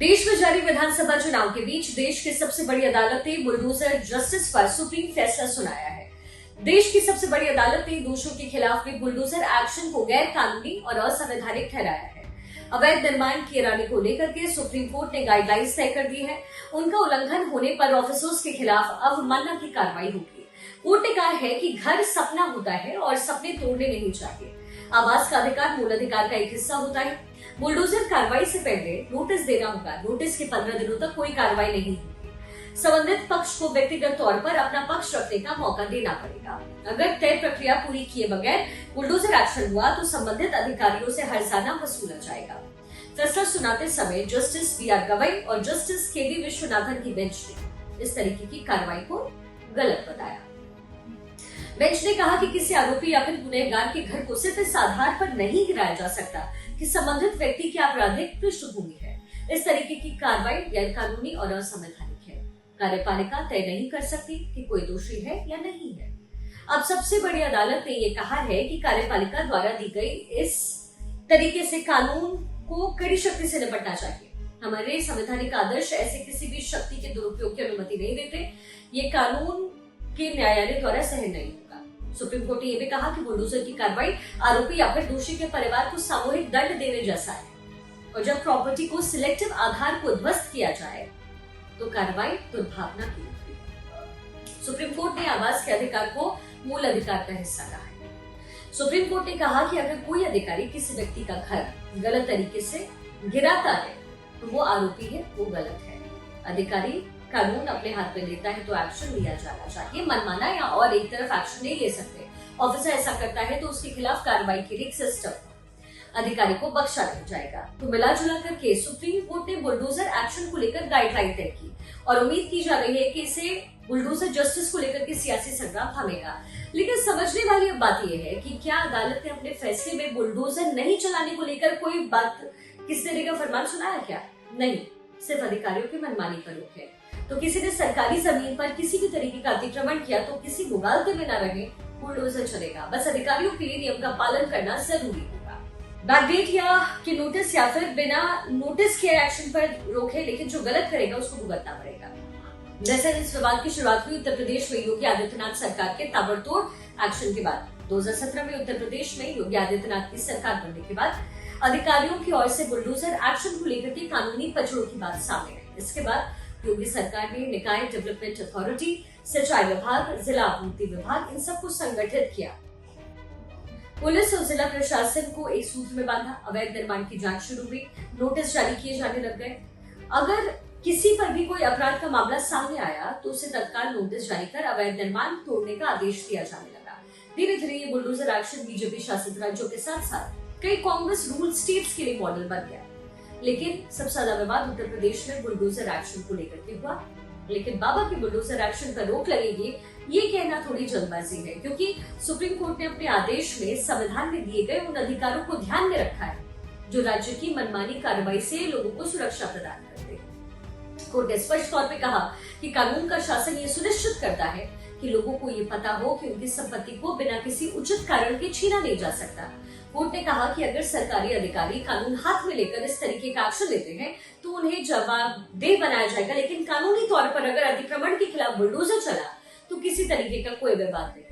देश में जारी विधानसभा चुनाव के बीच देश की सबसे बड़ी अदालत ने बुलडोजर जस्टिस पर सुप्रीम फैसला सुनाया है। देश की सबसे बड़ी अदालत ने दोषियों के खिलाफ भी बुलडोजर एक्शन को गैर कानूनी और असंवैधानिक ठहराया है। अवैध निर्माण किए जाने को लेकर के सुप्रीम कोर्ट ने गाइडलाइंस तय कर दी है। उनका उल्लंघन होने पर ऑफिसर्स के खिलाफ अवमानना की कार्रवाई होगी। कोर्ट ने कहा है कि घर सपना होता है और सपने तोड़ने नहीं चाहिए। आवास का अधिकार मूल अधिकार का एक हिस्सा होता है। बुलडोजर कार्रवाई से पहले नोटिस देना होगा। नोटिस के 15 दिनों तक कोई कार्रवाई नहीं होगी। संबंधित पक्ष को व्यक्तिगत तौर पर अपना पक्ष रखने का मौका देना पड़ेगा। अगर तय प्रक्रिया पूरी किए बगैर बुलडोजर एक्शन हुआ तो संबंधित अधिकारियों से हर्जाना वसूला जाएगा। फैसला सुनाते समय जस्टिस बी.आर. गवई और जस्टिस के.वी. विश्वनाथन की बेंच ने इस तरीके की कार्रवाई को गलत बताया। बेंच ने कहा कि किसी आरोपी या फिर गुनहगार के घर को सिर्फ इस आधार पर नहीं गिराया जा सकता कि संबंधित व्यक्ति की आपराधिक पृष्ठभूमि है। इस तरीके की कार्रवाई गैर कानूनी और असंवैधानिक है। कार्यपालिका तय नहीं कर सकती कि कोई दोषी है या नहीं है। अब सबसे बड़ी अदालत ने ये कहा है कि कार्यपालिका द्वारा दी गई इस तरीके से कानून को कड़ी शक्ति से निपटना चाहिए। हमारे संवैधानिक आदर्श ऐसे किसी भी शक्ति के दुरुपयोग की अनुमति नहीं देते। ये कानून के न्यायालय द्वारा सहन नहीं होगा। सुप्रीम कोर्ट ने यह भी कहा कि बुलडोजर की कार्रवाई आरोपी या फिर दोषी के परिवार को सामूहिक दंड देने जैसा है और जब प्रॉपर्टी को सिलेक्टिव आधार को ध्वस्त किया जाए तो कार्रवाई दुर्भावना की होगी। सुप्रीम कोर्ट ने आवास के अधिकार को मूल अधिकार का हिस्सा कहा है। सुप्रीम कोर्ट ने कहा कि अगर कोई अधिकारी किसी व्यक्ति का घर गलत तरीके से गिराता है तो वो आरोपी है, वो गलत है। अधिकारी कानून अपने हाथ में लेता है तो एक्शन लिया जाना चाहिए। मनमाना या और एक तरफ एक्शन नहीं ले सकते। ऑफिसर ऐसा करता है तो उसके खिलाफ कार्रवाई के लिए एक सिस्टम अधिकारी को बख्शा नहीं जाएगा। तो मिला जुला करके सुप्रीम कोर्ट ने बुलडोजर एक्शन को लेकर गाइडलाइन तय की और उम्मीद की जा रही है कि इसे बुलडोजर जस्टिस को लेकर के सियासी संग्राम थमेगा। लेकिन समझने वाली अब बात यह है कि क्या अदालत ने अपने फैसले में बुलडोजर नहीं चलाने को लेकर कोई बात किसी तरह का फरमान सुनाया क्या? नहीं, सिर्फ अधिकारियों की मनमानी पर रोक है। तो किसी ने सरकारी जमीन पर किसी भी तरीके का अतिक्रमण किया तो किसी मुगालते में न रहे, बुलडोजर चलेगा। बस अधिकारियों के लिए नियम का पालन करना जरूरी होगा। बैकडेट या कि नोटिस या फिर बिना नोटिस के एक्शन पर रोक है, लेकिन जो गलत करेगा उसको भुगतना पड़ेगा। दरअसल इस विवाद की शुरुआत हुई उत्तर प्रदेश में योगी आदित्यनाथ सरकार के ताबड़तोड़ एक्शन के बाद। 2017 में उत्तर प्रदेश में योगी आदित्यनाथ की सरकार बनने के बाद अधिकारियों की ओर से बुलडोजर एक्शन को लेकर के कानूनी पचड़ों की बात सामने आई। इसके बाद योगी सरकार ने निकाय डेवलपमेंट अथॉरिटी, सिंचाई विभाग, जिला आपूर्ति विभाग इन सबको संगठित किया। पुलिस और जिला प्रशासन को एक सूत्र में बांधा। अवैध निर्माण की जांच शुरू हुई। नोटिस जारी किए जाने लग गए। अगर किसी पर भी कोई अपराध का मामला सामने आया तो उसे तत्काल नोटिस जारी कर अवैध निर्माण तोड़ने का आदेश दिया जाने लगा। धीरे धीरे ये बुलडोजर एक्शन बीजेपी शासित राज्यों के साथ साथ कई कांग्रेस रूल स्टेट्स के लिए मॉडल बन गया। लेकिन सबसे ज्यादा विवाद उत्तर प्रदेश में बुलडोजर एक्शन को लेकर के हुआ। लेकिन बाबा की बुलडोजर एक्शन पर रोक लगेगी ये कहना थोड़ी जल्दबाजी है, क्योंकि सुप्रीम कोर्ट ने अपने आदेश में संविधान में दिए गए उन अधिकारों को ध्यान में रखा है जो राज्य की मनमानी कार्रवाई से लोगों को सुरक्षा प्रदान करते हैं। कोर्ट ने स्पष्ट तौर पर कहा कि कानून का शासन ये सुनिश्चित करता है कि लोगों को ये पता हो कि उनकी संपत्ति को बिना किसी उचित कारण के छीना नहीं जा सकता। कोर्ट ने कहा कि अगर सरकारी अधिकारी कानून हाथ में लेकर इस तरीके का एक्शन लेते हैं तो उन्हें जवाबदेह बनाया जाएगा, लेकिन कानूनी तौर पर अगर अतिक्रमण के खिलाफ बुलडोजर चला तो किसी तरीके का कोई विवाद नहीं।